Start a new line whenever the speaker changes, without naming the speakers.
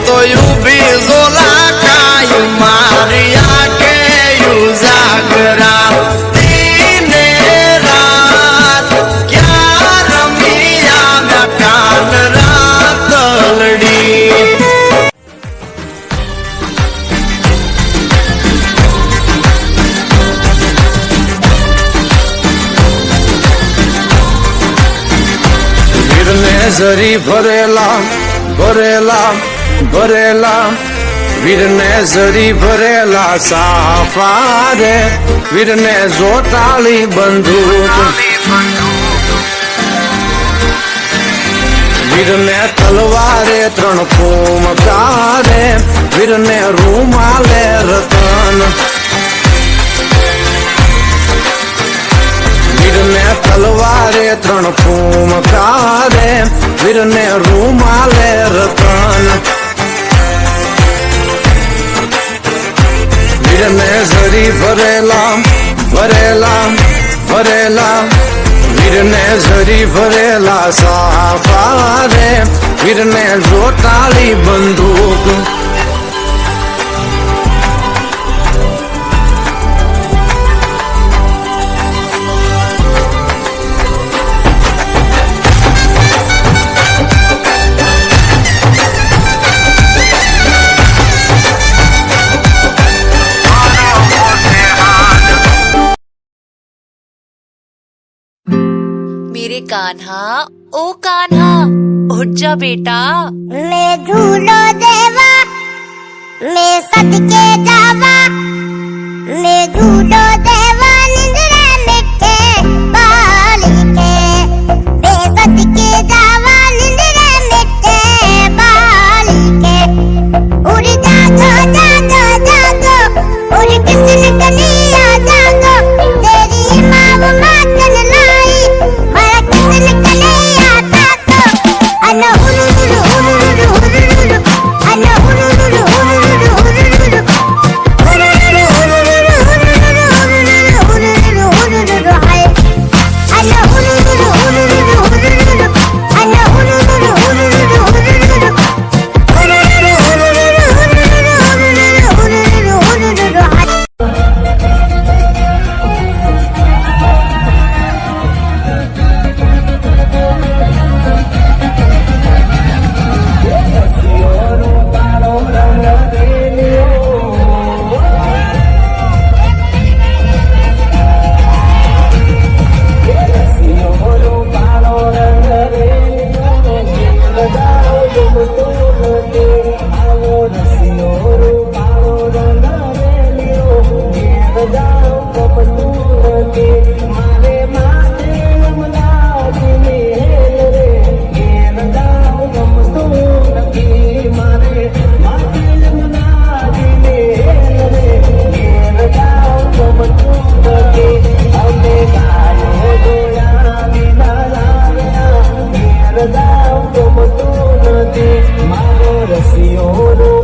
તો યુભી ઝોલા કાય મારિયા કે યુઝાગરા દીને રાત ક્યાં રમિયા મે કાન રાતલડી વીરને ઝરી ભરેલા ભરેલા ભરેલા વીરને ઝરી ભરેલા સાફા રે વીરને જોટાળી બંદૂક વીરને તલવારે ત્રણ ફૂમકારે વીરને રૂમાલે રતન વીરને તલવારે ત્રણ ફૂમકારે વીરને રૂમાલે રતન વીરને ઝરી ભરેલા ભરેલા ભરેલા વીરને ઝરી ભરેલા સાફા રે વીરને જોટાળી બંદૂક
मेरे कान्हा ओ कान्हा उठ जा बेटा
मैं झूलो देवा मैं सदके जावा मैं झूलो देवा निंद्रा मिठे बाली के मैं सदके जावा निंद्रा मिठे बाली के उड़ जागो जागो जागो उड़ किसन कनिया जागो तेरी माँ मातन लाई मारा किसन कनिया जागो अन हुरुरु हुरुरु हुरुरु अन हुरुरु हुरुरु हुरुरु हुरुरु हुरुरु हुरुरु हुरुरु
ગામ ગમતું નથી મારો રસિયો